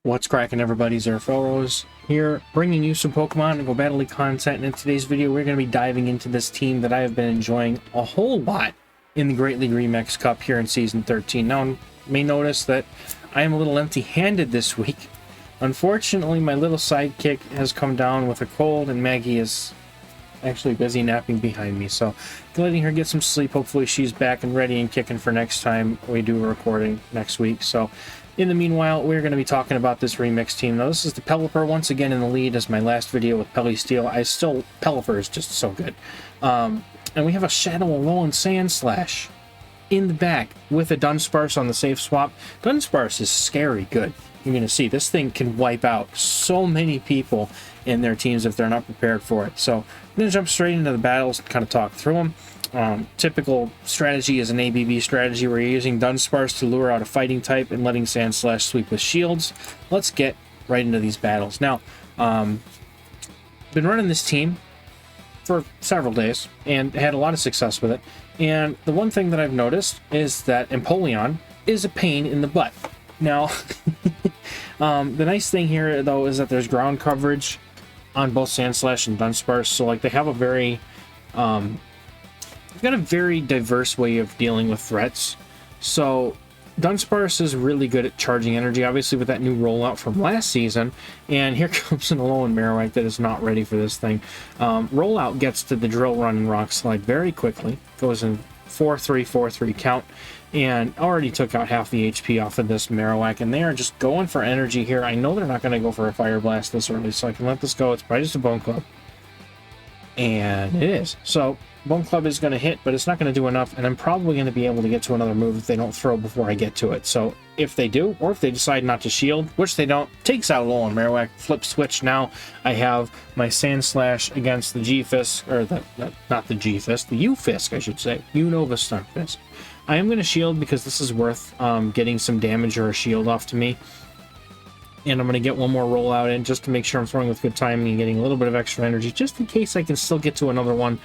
What's cracking, everybody? Zerfelros here, bringing you some Pokemon and Go Battle League content. And in today's video, we're going to be diving into this team that I have been enjoying a whole lot in the Great League Remix Cup here in Season 13. Now, you may notice that I am a little empty-handed this week. Unfortunately, my little sidekick has come down with a cold, and Maggie is actually busy napping behind me. So, letting her get some sleep. Hopefully, she's back and ready and kicking for next time we do a recording next week. So, in the meanwhile, we're going to be talking about this remix team. Now, this is the Pelipper once again in the lead as my last video with Pelly Steel. Pelipper is just so good. And we have a Shadow Alolan Sandslash in the back with a Dunsparce on the safe swap. Dunsparce is scary good. You're going to see this thing can wipe out so many people in their teams if they're not prepared for it. So I'm going to jump straight into the battles and kind of talk through them. Typical strategy is an ABB strategy where you're using Dunsparce to lure out a fighting type and letting Sandslash sweep with shields. Let's get right into these battles. Now, been running this team for several days and had a lot of success with it. And the one thing that I've noticed is that Empoleon is a pain in the butt. Now, the nice thing here, though, is that there's ground coverage on both Sandslash and Dunsparce. So, like, they have a very... they've got a very diverse way of dealing with threats. So Dunsparce is really good at charging energy, obviously with that new rollout from last season. And here comes an Alolan Marowak that is not ready for this thing. Rollout gets to the Drill Run and Rock Slide very quickly. Goes in 4-3, 4-3 count. And already took out half the HP off of this Marowak. And they are just going for energy here. I know they're not going to go for a Fire Blast this early, so I can let this go. It's probably just a Bone Club. And it is. So Bone Club is going to hit, but it's not going to do enough, and I'm probably going to be able to get to another move if they don't throw before I get to it. So if they do, or if they decide not to shield, which they don't, takes out Alolan Marowak, flip switch. Now I have my Sandslash against the G-Fisk, or not the G-Fisk, the U-Fisk, I should say. Unova Stunfisk. I am going to shield because this is worth getting some damage or a shield off to me. And I'm going to get one more rollout in just to make sure I'm throwing with good timing and getting a little bit of extra energy, just in case I can still get to another one,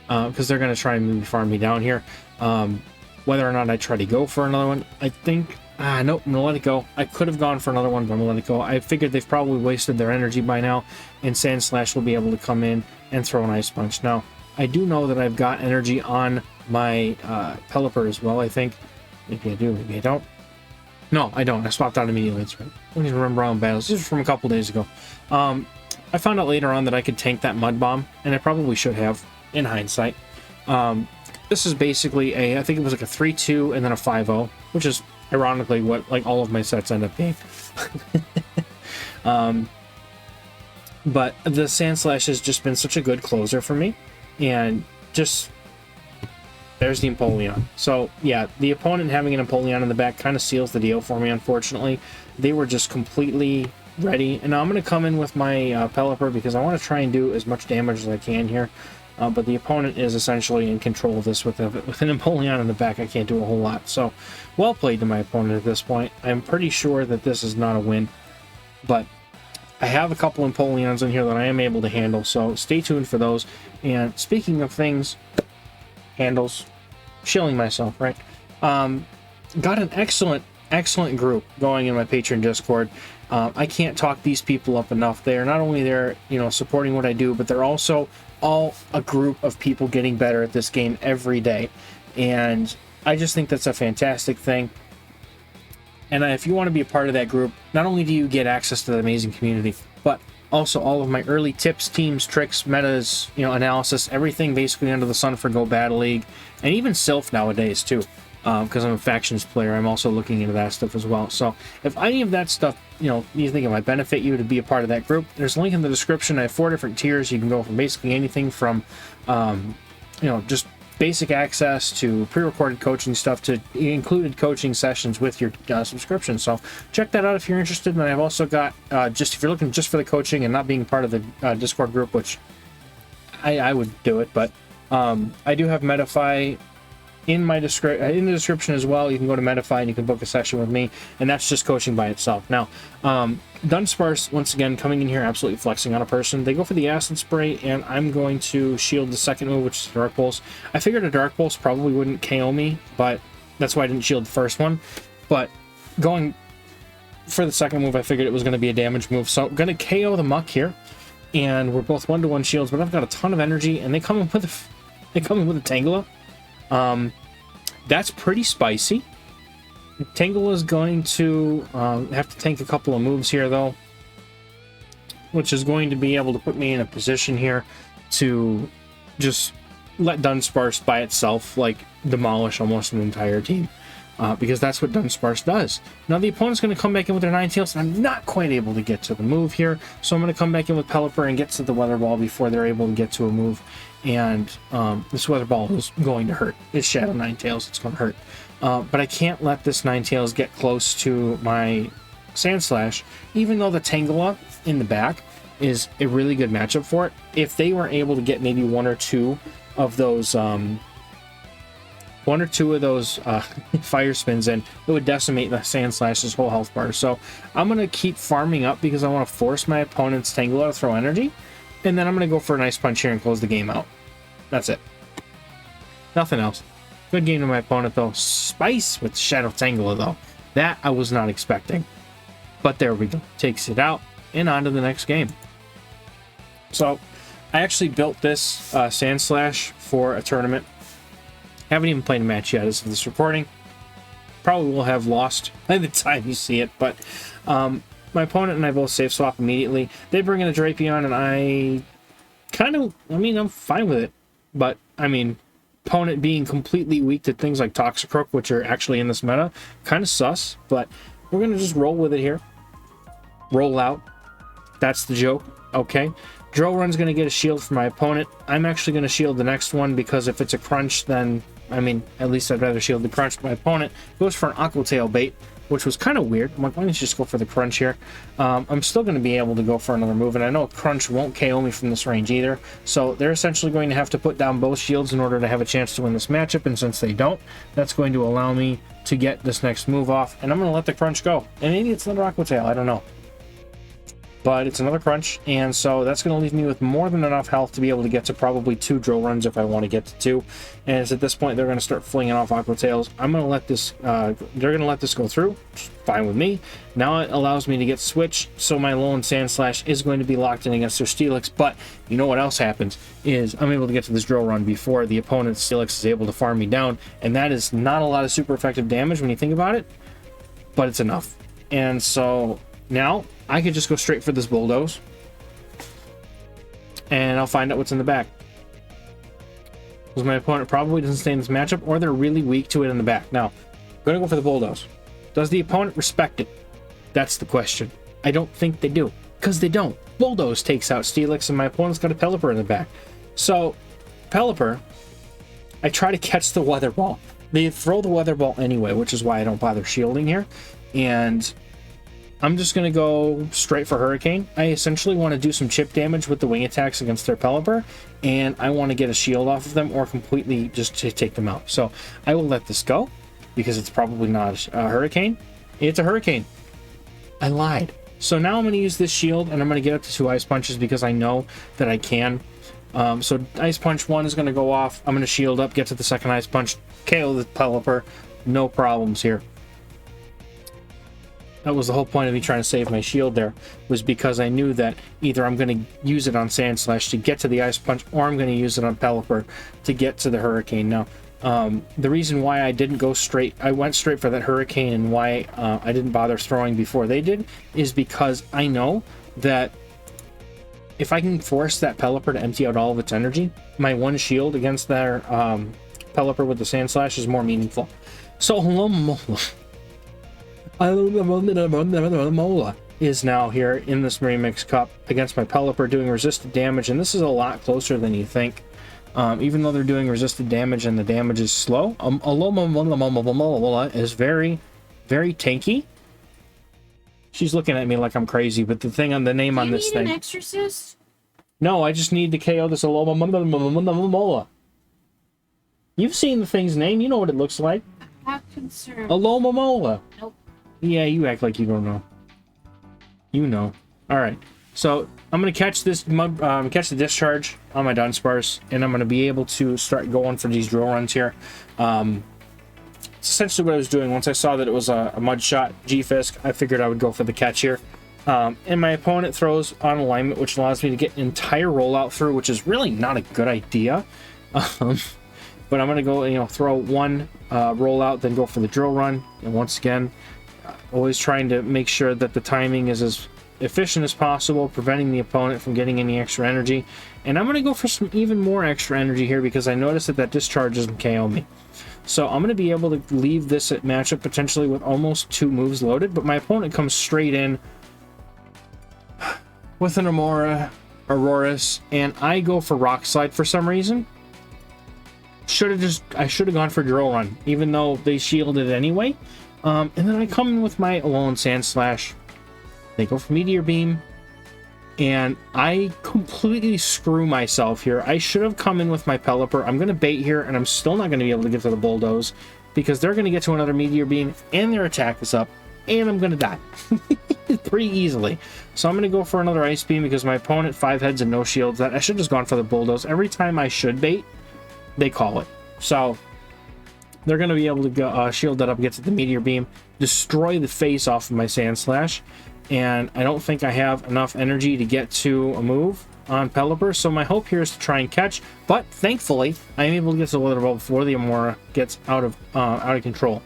because they're going to try and maybe farm me down here. Whether or not I try to go for another one, I think... nope, I'm going to let it go. I could have gone for another one, but I'm going to let it go. I figured they've probably wasted their energy by now, and Sandslash will be able to come in and throw an Ice Punch. Now, I do know that I've got energy on my Pelipper as well, I think. Maybe I do, maybe I don't. No, I don't. I swapped out immediately. That's right. I don't even remember all the battles. This was from a couple days ago. I found out later on that I could tank that Mud Bomb, and I probably should have, in hindsight. This is basically I think it was like a 3-2 and then a 5-0, which is ironically what like all of my sets end up being. But the Sandslash has just been such a good closer for me, and just... There's the Empoleon. So, yeah, the opponent having an Empoleon in the back kind of seals the deal for me, unfortunately. They were just completely ready. And now I'm going to come in with my Pelipper because I want to try and do as much damage as I can here. But the opponent is essentially in control of this with an Empoleon in the back. I can't do a whole lot. So, well played to my opponent at this point. I'm pretty sure that this is not a win. But I have a couple Empoleons in here that I am able to handle. So, stay tuned for those. And speaking of things... handles, shilling myself, right? Got an excellent group going in my Patreon Discord. I can't talk these people up enough. They are not only there, supporting what I do, but they're also all a group of people getting better at this game every day. And I just think that's a fantastic thing. And if you want to be a part of that group, not only do you get access to the amazing community, but also all of my early tips, teams, tricks, metas, analysis, everything basically under the sun for Go Battle League, and even Sylph nowadays too, because I'm a factions player. I'm also looking into that stuff as well. So if any of that stuff, you think it might benefit you to be a part of that group, there's a link in the description. I have 4 different tiers. You can go from basically anything from, just basic access to pre-recorded coaching stuff to included coaching sessions with your subscription. So check that out if you're interested. And I've also got if you're looking just for the coaching and not being part of the Discord group, which I would do it, but I do have Metafy in the description as well. You can go to Metafy and you can book a session with me, and that's just coaching by itself. Now, Dunsparce, once again, coming in here absolutely flexing on a person. They go for the Acid Spray, and I'm going to shield the second move, which is Dark Pulse. I figured a Dark Pulse probably wouldn't KO me, but that's why I didn't shield the first one. But going for the second move, I figured it was going to be a damage move. So I'm going to KO the Muck here. And we're both 1-to-1 shields, but I've got a ton of energy, and they come in with a Tangela. That's pretty spicy. Tangela is going to have to tank a couple of moves here, though, which is going to be able to put me in a position here to just let Dunsparce by itself, like, demolish almost an entire team. Because that's what Dunsparce does. Now the opponent's going to come back in with their Ninetales, and I'm not quite able to get to the move here, so I'm going to come back in with Pelipper and get to the Weather Ball before they're able to get to a move, and this Weather Ball is going to hurt. It's Shadow Ninetales, it's going to hurt. But I can't let this Ninetales get close to my Sandslash, even though the Tangela in the back is a really good matchup for it. If they were able to get maybe one or two of those fire spins in, it would decimate the Sandslash's whole health bar. So I'm going to keep farming up because I want to force my opponent's Tangela to throw energy, and then I'm going to go for an Ice Punch here and close the game out. That's it. Nothing else. Good game to my opponent, though. Spice with Shadow Tangela, though. That I was not expecting. But there we go. Takes it out, and on to the next game. So I actually built this Sandslash for a tournament. Haven't even played a match yet as of this recording. Probably will have lost by the time you see it, but my opponent and I both save swap immediately. They bring in a Drapion, and I'm fine with it. But, opponent being completely weak to things like Toxicroak, which are actually in this meta, kind of sus, but we're going to just roll with it here. Roll out. That's the joke. Okay. Drill Run's going to get a shield for my opponent. I'm actually going to shield the next one because if it's a crunch, then, at least I'd rather shield the crunch. My opponent goes for an Aqua Tail bait, which was kind of weird. I'm like, why don't you just go for the crunch here? I'm still going to be able to go for another move, and I know a crunch won't KO me from this range either. So they're essentially going to have to put down both shields in order to have a chance to win this matchup, and since they don't, that's going to allow me to get this next move off, and I'm going to let the crunch go. And maybe it's another Aqua Tail, I don't know. But it's another crunch, and so that's going to leave me with more than enough health to be able to get to probably 2 Drill Runs if I want to get to 2. And it's at this point they're going to start flinging off Aqua Tails. I'm going to let this, they're going to let this go through. Fine with me. Now it allows me to get switched, so my lone Sandslash is going to be locked in against their Steelix. But you know what else happens is I'm able to get to this Drill Run before the opponent's Steelix is able to farm me down, and that is not a lot of super effective damage when you think about it, but it's enough. And so now I could just go straight for this Bulldoze, and I'll find out what's in the back. Because my opponent probably doesn't stay in this matchup, or they're really weak to it in the back. Now, I'm going to go for the Bulldoze. Does the opponent respect it? That's the question. I don't think they do, because they don't. Bulldoze takes out Steelix, and my opponent's got a Pelipper in the back. So, Pelipper, I try to catch the Weather Ball. They throw the Weather Ball anyway, which is why I don't bother shielding here. And I'm just going to go straight for Hurricane. I essentially want to do some chip damage with the wing attacks against their Pelipper, and I want to get a shield off of them or completely just to take them out. So I will let this go because it's probably not a Hurricane. It's a Hurricane. I lied. So now I'm going to use this shield, and I'm going to get up to 2 Ice Punches because I know that I can. So Ice Punch 1 is going to go off. I'm going to shield up, get to the second Ice Punch, KO the Pelipper. No problems here. That was the whole point of me trying to save my shield there, was because I knew that either I'm going to use it on Sandslash to get to the Ice Punch, or I'm going to use it on Pelipper to get to the Hurricane. Now, the reason why I didn't go straight, I went straight for that Hurricane, and why I didn't bother throwing before they did, is because I know that if I can force that Pelipper to empty out all of its energy, my one shield against their Pelipper with the Sandslash is more meaningful. So, Mola is now here in this Remix Cup against my Pelipper doing resisted damage, and this is a lot closer than you think. Even though they're doing resisted damage and the damage is slow, Alomomola is very, very tanky. She's looking at me like I'm crazy, but the thing on the name on this thing... Do you need an exorcist? No, I just need to KO this Alomomola. You've seen the thing's name, you know what it looks like. Have concern. Alomomola. Nope. Yeah, you act like you don't know. You know. Alright, so I'm going to catch this catch the discharge on my Dunsparce, and I'm going to be able to start going for these drill runs here. It's essentially what I was doing. Once I saw that it was a mud shot G-Fisk, I figured I would go for the catch here. And my opponent throws on alignment, which allows me to get an entire rollout through, which is really not a good idea. But I'm going to go, throw one rollout, then go for the drill run. And once again, always trying to make sure that the timing is as efficient as possible, preventing the opponent from getting any extra energy. And I'm going to go for some even more extra energy here because I noticed that discharge doesn't KO me. So I'm going to be able to leave this at matchup potentially with almost 2 moves loaded, but my opponent comes straight in with an Aurorus, and I go for Rock Slide for some reason. I should have gone for Drill Run, even though they shielded anyway. And then I come in with my Alolan Sandslash. They go for Meteor Beam, and I completely screw myself here. I should have come in with my Pelipper. I'm going to bait here, and I'm still not going to be able to get to the Bulldoze because they're going to get to another Meteor Beam, and their attack is up, and I'm going to die pretty easily. So I'm going to go for another Ice Beam because my opponent 5 heads and no shields. That I should have just gone for the Bulldoze. Every time I should bait, they call it. So they're going to be able to go, shield that up, get to the Meteor Beam, destroy the face off of my Sandslash. And I don't think I have enough energy to get to a move on Pelipper, so my hope here is to try and catch, but thankfully I am able to get to the Weather Ball before the Amora gets out of control.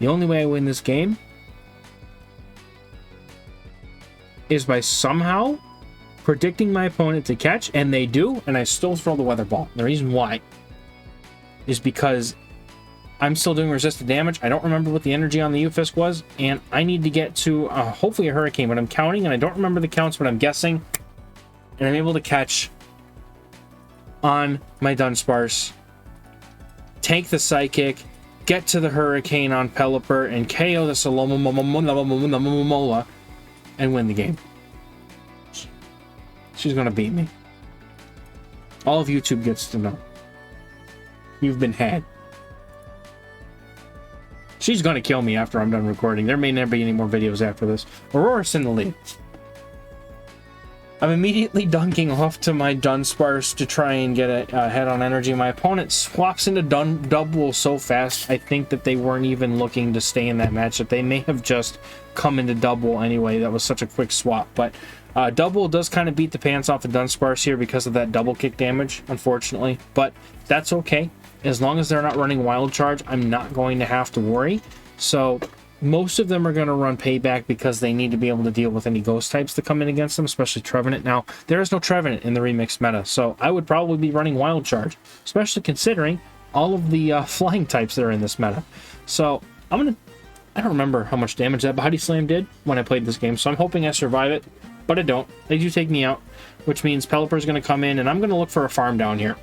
The only way I win this game is by somehow predicting my opponent to catch, and they do, and I still throw the Weather Ball. The reason why is because I'm still doing resisted damage. I don't remember what the energy on the Ufisk was, and I need to get to hopefully a Hurricane, but I'm counting, and I don't remember the counts, but I'm guessing, and I'm able to catch on my Dunsparce, take the Psychic, get to the Hurricane on Pelipper, and KO the Salomomola, and win the game. She's gonna beat me. All of YouTube gets to know. You've been had. She's going to kill me after I'm done recording. There may never be any more videos after this. Aurora's in the lead. I'm immediately dunking off to my Dunsparce to try and get a head on energy. My opponent swaps into Double so fast, I think that they weren't even looking to stay in that matchup. They may have just come into Double anyway. That was such a quick swap. But Double does kind of beat the pants off of Dunsparce here because of that double kick damage, unfortunately. But that's okay. As long as they're not running Wild Charge, I'm not going to have to worry. So most of them are going to run Payback because they need to be able to deal with any Ghost types that come in against them, especially Trevenant. Now, there is no Trevenant in the remixed meta, so I would probably be running Wild Charge, especially considering all of the flying types that are in this meta. So I don't remember how much damage that Body Slam did when I played this game, so I'm hoping I survive it, but I don't. They do take me out, which means Pelipper's going to come in, and I'm going to look for a farm down here.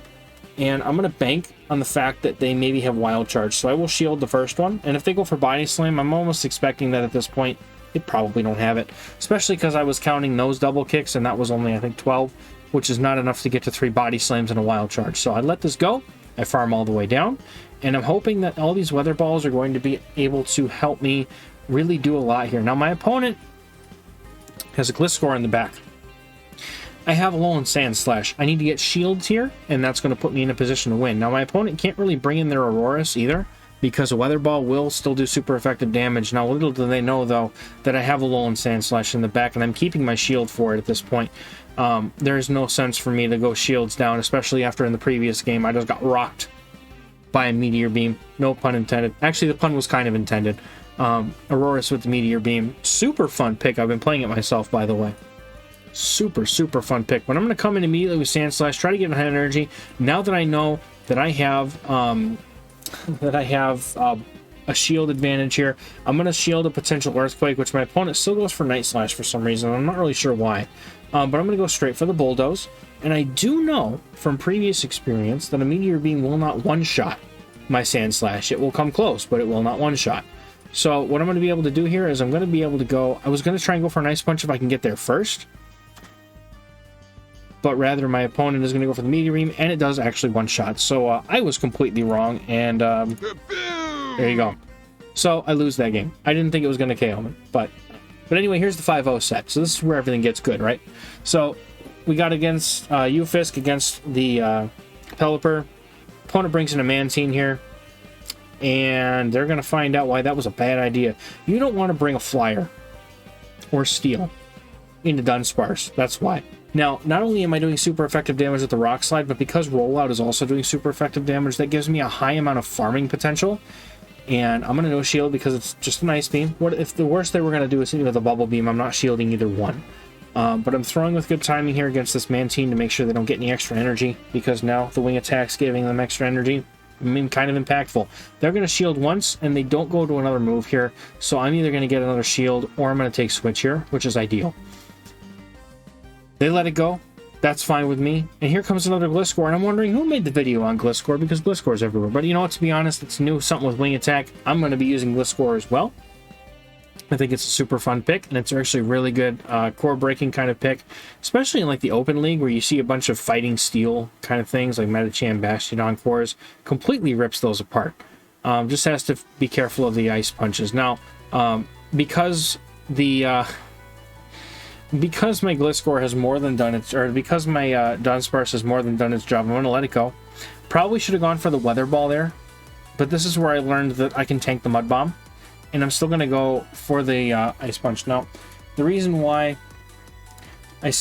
And I'm going to bank on the fact that they maybe have Wild Charge. So I will shield the first one. And if they go for Body Slam, I'm almost expecting that at this point, they probably don't have it. Especially because I was counting those double kicks, and that was only, I think, 12, which is not enough to get to 3 Body Slams and a Wild Charge. So I let this go. I farm all the way down. And I'm hoping that all these Weather Balls are going to be able to help me really do a lot here. Now, my opponent has a Gliscor in the back. I have Alolan Sandslash. I need to get shields here, and that's going to put me in a position to win. Now, my opponent can't really bring in their Aurorus either, because a Weather Ball will still do super effective damage. Now, little do they know, though, that I have Alolan Sandslash in the back, and I'm keeping my shield for it at this point. There's no sense for me to go shields down, especially after in the previous game I just got rocked by a Meteor Beam. No pun intended. Actually, the pun was kind of intended. Aurorus with the Meteor Beam. Super fun pick. I've been playing it myself, by the way. Super fun pick. But I'm going to come in immediately with Sandslash, try to get high energy. Now that I know that I have a shield advantage here, I'm going to shield a potential Earthquake, which my opponent still goes for Night Slash for some reason. I'm not really sure why. But I'm going to go straight for the Bulldoze. And I do know from previous experience that a Meteor Beam will not one-shot my Sandslash. It will come close, but it will not one-shot. So what I'm going to be able to do here is I'm going to be able to go... I was going to try and go for an Ice Punch if I can get there first. But rather my opponent is going to go for the Meteor Beam, and it does actually one-shot. So I was completely wrong, and there you go. So I lose that game. I didn't think it was going to KO me, but anyway, here's the 5-0 set. So this is where everything gets good, right? So we got against Ufisk against the Pelipper. Opponent brings in a Mantine here. and they're going to find out why that was a bad idea. You don't want to bring a flyer or steel into Dunsparce. That's why. Now, not only am I doing super effective damage with the Rock Slide, but because Rollout is also doing super effective damage, that gives me a high amount of farming potential. And I'm going to no shield because it's just an Ice Beam. What if the worst they were going to do is hit me with a Bubble Beam? I'm not shielding either one. But I'm throwing with good timing here against this Mantine to make sure they don't get any extra energy, because now the wing attack's giving them extra energy. I mean, kind of impactful. They're going to shield once, and they don't go to another move here, so I'm either going to get another shield, or I'm going to take Switch here, which is ideal. They let it go. That's fine with me. And here comes another Gliscor, and I'm wondering who made the video on Gliscor, because Gliscor's everywhere. But you know what, to be honest, it's new, something with wing attack. I'm going to be using Gliscor as well. I think it's a super fun pick, and it's actually a really good core breaking kind of pick, especially in like the open league where you see a bunch of fighting steel kind of things like Metacham, Bastiodon cores. Completely rips those apart. Just has to be careful of the ice punches. Now, because my Gliscor has more than done its, or because my Dunsparce has more than done its job, I'm going to let it go. Probably should have gone for the Weather Ball there, but this is where I learned that I can tank the Mud Bomb. And I'm still going to go for the Ice Punch. Now, the reason why I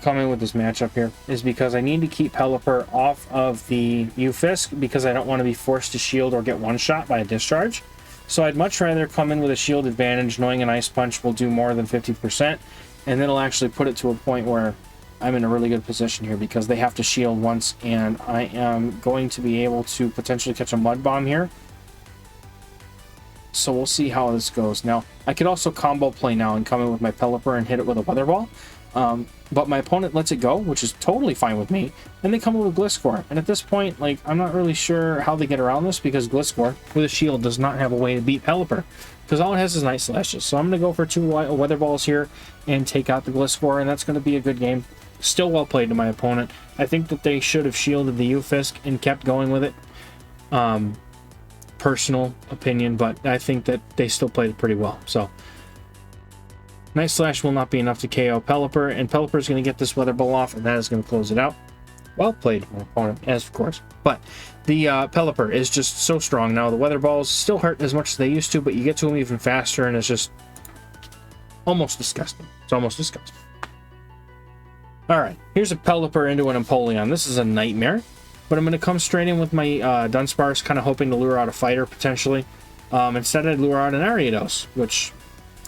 come in with this matchup here is because I need to keep Pelipper off of the Ufisk, because I don't want to be forced to shield or get one-shot by a discharge. So I'd much rather come in with a shield advantage, knowing an Ice Punch will do more than 50%, and it'll actually put it to a point where I'm in a really good position here, because they have to shield once, and I am going to be able to potentially catch a Mud Bomb here. So we'll see how this goes. Now, I could also combo play now and come in with my Pelipper and hit it with a Weather Ball. But my opponent lets it go, which is totally fine with me. And they come in with Gliscor. And at this point, like, I'm not really sure how they get around this, because Gliscor, with a shield, does not have a way to beat Pelipper, because all it has is Night Slashes. So I'm going to go for 2 Weather Balls here and take out the Gliscor, and that's going to be a good game. Still well played to my opponent. I think that they should have shielded the Ufisk and kept going with it. Personal opinion, but I think that they still played it pretty well. So Night Slash will not be enough to KO Pelipper, and Pelipper is going to get this Weather Ball off, and that is going to close it out. Well played, my opponent, as of course. But the Pelipper is just so strong now. The Weather Balls still hurt as much as they used to, but you get to them even faster, and it's just almost disgusting. It's almost disgusting. Alright, here's a Pelipper into an Empoleon. This is a nightmare. But I'm going to come straight in with my Dunsparce, kind of hoping to lure out a fighter, potentially. Instead, I'd lure out an Ariados, which,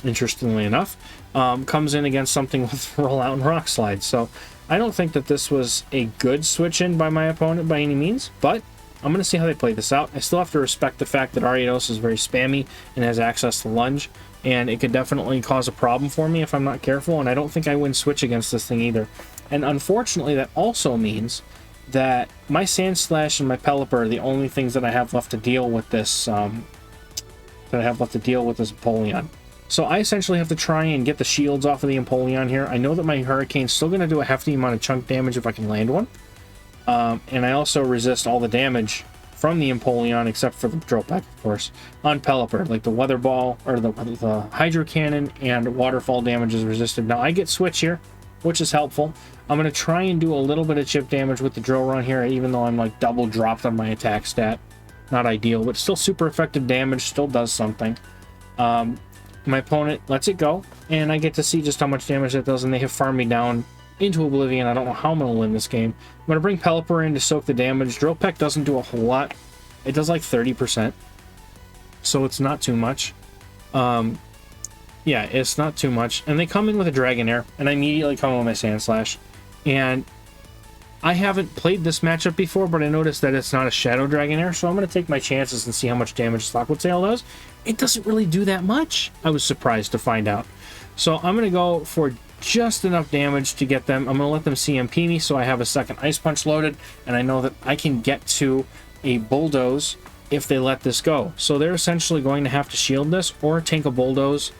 interestingly enough, comes in against something with Rollout and Rock Slide. So I don't think that this was a good switch-in by my opponent by any means, but I'm going to see how they play this out. I still have to respect the fact that Ariados is very spammy and has access to Lunge, and it could definitely cause a problem for me if I'm not careful, and I don't think I win Switch against this thing either. And unfortunately, that also means that my Sandslash and my Pelipper are the only things that I have left to deal with this Empoleon. So I essentially have to try and get the shields off of the Empoleon here. I know that my Hurricane's still going to do a hefty amount of chunk damage if I can land one. And I also resist all the damage from the Empoleon, except for the Drill Peck, of course, on Pelipper. Like the Weather Ball, or the Hydro Cannon and Waterfall damage is resisted. Now I get Switch here, which is helpful. I'm going to try and do a little bit of chip damage with the Drill Run here, even though I'm like double dropped on my attack stat. Not ideal, but still super effective damage, still does something. My opponent lets it go, and I get to see just how much damage that does, and they have farmed me down into oblivion. I don't know how I'm going to win this game. I'm going to bring Pelipper in to soak the damage. Drill Peck doesn't do a whole lot. It does like 30%, so it's not too much. Yeah, it's not too much. And they come in with a Dragonair, and I immediately come in with my Sandslash. And I haven't played this matchup before, but I noticed that it's not a Shadow Dragonair, so I'm going to take my chances and see how much damage Lockwood Sail does. It doesn't really do that much. I was surprised to find out. So I'm going to go for just enough damage to get them. I'm going to let them CMP me, so I have a second Ice Punch loaded, and I know that I can get to a Bulldoze if they let this go. So they're essentially going to have to shield this or tank a Bulldoze,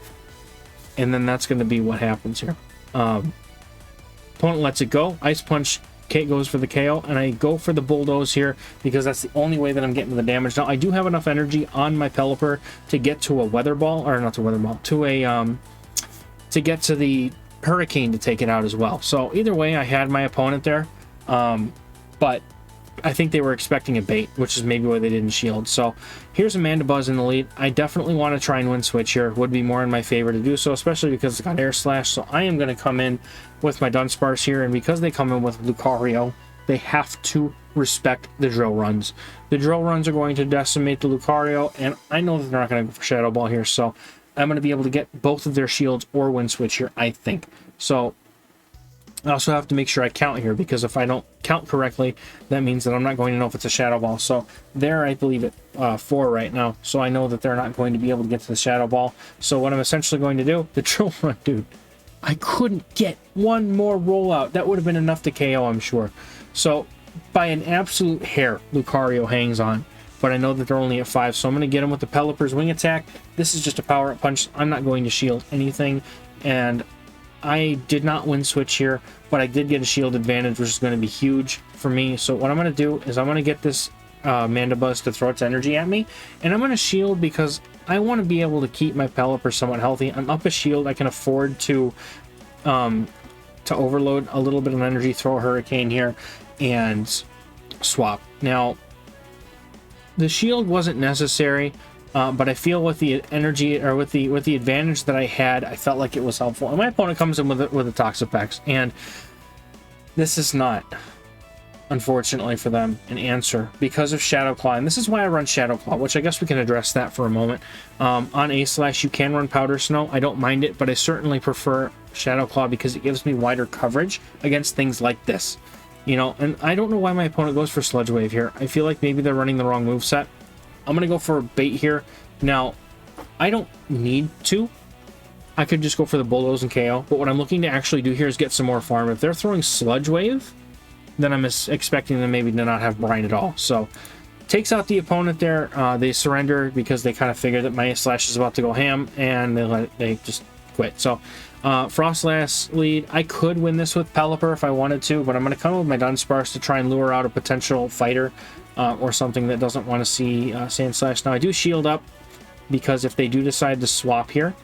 and then that's going to be what happens here. Opponent lets it go. Ice Punch goes for the KO, and I go for the Bulldoze here because that's the only way that I'm getting the damage. Now, I do have enough energy on my Pelipper to get to a Weather Ball, or not to Weather Ball, to a to get to the Hurricane to take it out as well. So either way, I had my opponent there, but I think they were expecting a bait, which is maybe why they didn't shield. So here's Amanda Buzz in the lead. I definitely want to try and win switch here. Would be more in my favor to do so, especially because it's got air slash. So I am going to come in with my Dunsparce here, and because they come in with Lucario, they have to respect the drill runs. The drill runs are going to decimate the Lucario, and I know that they're not going to go for Shadow Ball here, so I'm going to be able to get both of their shields or win switch here, I think. So I also have to make sure I count here, because if I don't count correctly, that means that I'm not going to know if it's a Shadow Ball. So there, I believe it 4 right now. So I know that they're not going to be able to get to the Shadow Ball. So what I'm essentially going to do, the drill run, dude, I couldn't get one more rollout. That would have been enough to KO, I'm sure. So by an absolute hair, Lucario hangs on. But I know that they're only at 5, so I'm going to get him with the Pelipper's Wing Attack. This is just a power-up punch. I'm not going to shield anything. And I did not win switch here, but I did get a shield advantage, which is going to be huge for me. So what I'm going to do is I'm going to get this Mandibuzz to throw its energy at me, and I'm going to shield because I want to be able to keep my Pelipper somewhat healthy. I'm up a shield. I can afford to overload a little bit of energy, throw a Hurricane here, and swap. Now, the shield wasn't necessary. But I feel with the energy, or with the advantage that I had, I felt like it was helpful. And my opponent comes in with a Toxapex, and this is not, unfortunately for them, an answer because of Shadow Claw. And this is why I run Shadow Claw, which I guess we can address that for a moment. On A Slash, you can run Powder Snow. I don't mind it, but I certainly prefer Shadow Claw because it gives me wider coverage against things like this. You know, and I don't know why my opponent goes for Sludge Wave here. I feel like maybe they're running the wrong moveset. I'm going to go for a bait here. Now, I don't need to. I could just go for the Bulldoze and KO. But what I'm looking to actually do here is get some more farm. If they're throwing Sludge Wave, then I'm expecting them maybe to not have Brine at all. So, takes out the opponent there. They surrender because they kind of figure that my Slash is about to go ham. And they just quit. So, Frostlass lead. I could win this with Pelipper if I wanted to. But I'm going to come with my Dunsparce to try and lure out a potential fighter. Or something that doesn't want to see Sand Slash. Now, I do shield up because if they do decide to swap here,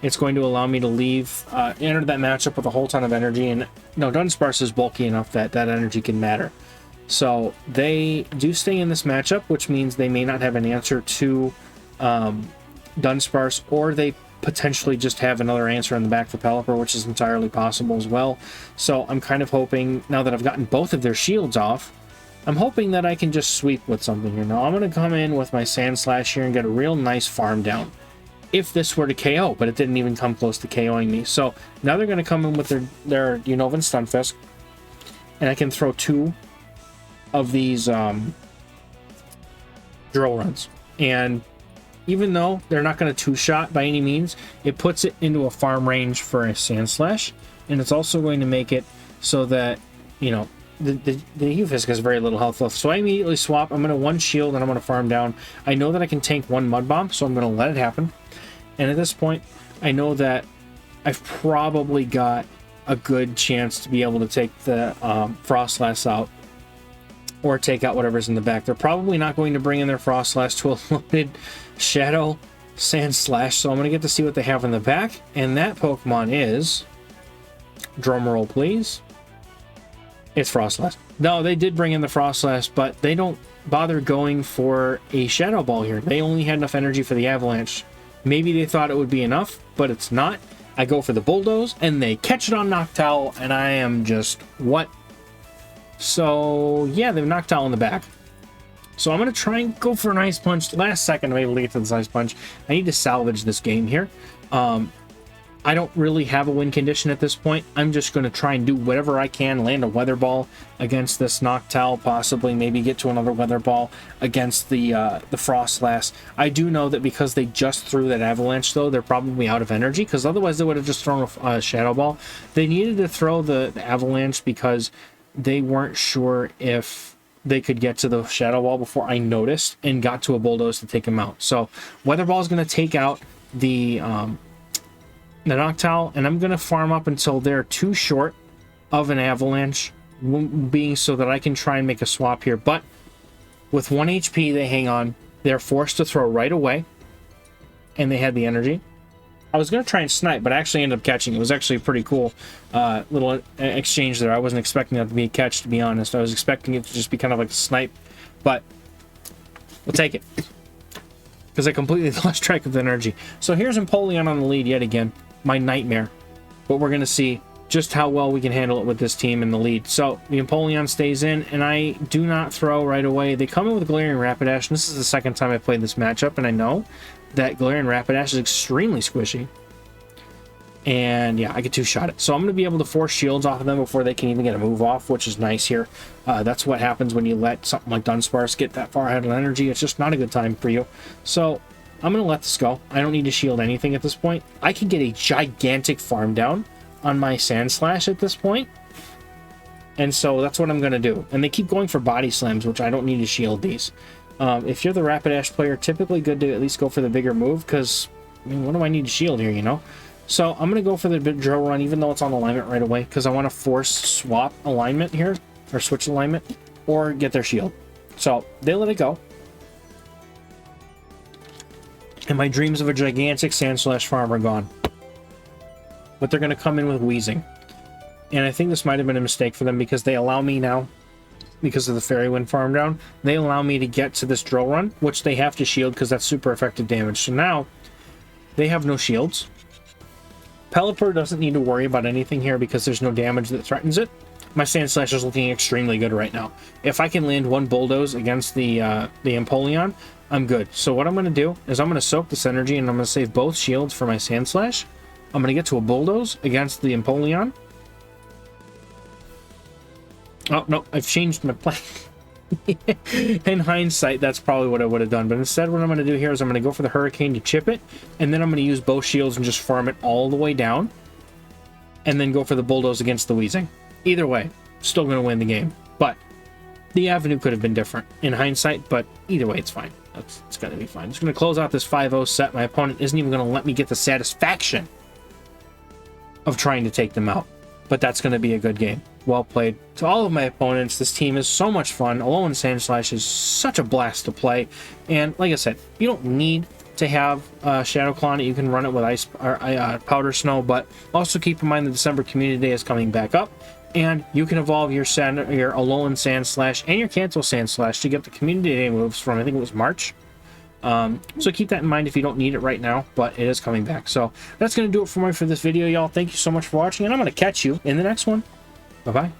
it's going to allow me to enter that matchup with a whole ton of energy. And no, Dunsparce is bulky enough that that energy can matter. So they do stay in this matchup, which means they may not have an answer to Dunsparce, or they potentially just have another answer in the back for Pelipper, which is entirely possible as well. So I'm kind of hoping, now that I've gotten both of their shields off, I'm hoping that I can just sweep with something here. Now, I'm going to come in with my Sand Slash here and get a real nice farm down. If this were to KO, but it didn't even come close to KOing me. So, now they're going to come in with their Unova Stunfisk. And I can throw 2 of these drill runs. And even though they're not going to 2-shot by any means, it puts it into a farm range for a Sand Slash. And it's also going to make it so that, you know, the Ufisk has very little health left. So I immediately swap. I'm going to 1 shield and I'm going to farm down. I know that I can tank 1 Mud Bomb, so I'm going to let it happen. And at this point, I know that I've probably got a good chance to be able to take the Frostlass out, or take out whatever's in the back. They're probably not going to bring in their Frostlass to a loaded Shadow Sand Slash, so I'm going to get to see what they have in the back. And that Pokemon is, drumroll please, it's Frostlass. No, they did bring in the Frostlass, but they don't bother going for a Shadow Ball here. They only had enough energy for the Avalanche. Maybe they thought it would be enough, but it's not. I go for the Bulldoze, and they catch it on Noctowl, and I am just, what? So, yeah, they've Noctowl in the back. So I'm going to try and go for an Ice Punch. Last second, I'm able to get to this Ice Punch. I need to salvage this game here. I don't really have a win condition at this point. I'm just going to try and do whatever I can, land a Weather Ball against this Noctowl, possibly maybe get to another Weather Ball against the Frostlass. I do know that because they just threw that Avalanche, though, they're probably out of energy, because otherwise they would have just thrown a Shadow Ball. They needed to throw the Avalanche because they weren't sure if they could get to the Shadow Ball before I noticed and got to a Bulldoze to take him out. So Weather Ball is going to take out the Noctowl, and I'm going to farm up until they're too short of an Avalanche, being so that I can try and make a swap here. But with 1 HP, they hang on. They're forced to throw right away, and they had the energy. I was going to try and snipe, but I actually ended up catching. It was actually a pretty cool little exchange there. I wasn't expecting that to be a catch, to be honest. I was expecting it to just be kind of like a snipe, but we'll take it. Because I completely lost track of the energy. So here's Empoleon on the lead yet again. My nightmare. But we're going to see just how well we can handle it with this team in the lead. So the Empoleon stays in, and I do not throw right away. They come in with Galarian Rapidash, and this is the second time I played this matchup, and I know that Galarian Rapidash is extremely squishy. And yeah, I get two-shot it. So I'm going to be able to force shields off of them before they can even get a move off, which is nice here. That's what happens when you let something like Dunsparce get that far ahead of energy. It's just not a good time for you. So I'm going to let this go. I don't need to shield anything at this point. I can get a gigantic farm down on my Sandslash at this point. And so that's what I'm going to do. And they keep going for body slams, which I don't need to shield these. If you're the Rapidash player, typically good to at least go for the bigger move, because, I mean, what do I need to shield here, you know? So I'm going to go for the drill run, even though it's on alignment right away, because I want to force swap alignment here, or switch alignment, or get their shield. So they let it go. And my dreams of a gigantic Sandslash farm are gone. But they're going to come in with Wheezing. And I think this might have been a mistake for them, because they allow me now, because of the Fairy Wind farm down, they allow me to get to this drill run, which they have to shield because that's super effective damage. So now they have no shields. Pelipper doesn't need to worry about anything here because there's no damage that threatens it. My Sandslash is looking extremely good right now. If I can land one Bulldoze against the Empoleon, I'm good. So what I'm going to do is I'm going to soak this energy, and I'm going to save both shields for my Sandslash. I'm going to get to a Bulldoze against the Empoleon. Oh, no, I've changed my plan. In hindsight, that's probably what I would have done. But instead, what I'm going to do here is I'm going to go for the Hurricane to chip it, and then I'm going to use both shields and just farm it all the way down, and then go for the Bulldoze against the Wheezing. Either way, still going to win the game. But the avenue could have been different in hindsight, but either way, it's fine. It's going to be fine. Just going to close out this 5-0 set. My opponent isn't even going to let me get the satisfaction of trying to take them out. But that's going to be a good game. Well played to all of my opponents. This team is so much fun. Alolan Sandslash is such a blast to play. And like I said, you don't need to have Shadow Clone. You can run it with Ice or Powder Snow. But also keep in mind the December Community Day is coming back up. And you can evolve your Alolan Sandslash and your Kanto Sandslash to get the Community Day moves from, I think it was March. So keep that in mind if you don't need it right now, but it is coming back. So that's going to do it for me for this video, y'all. Thank you so much for watching, and I'm going to catch you in the next one. Bye-bye.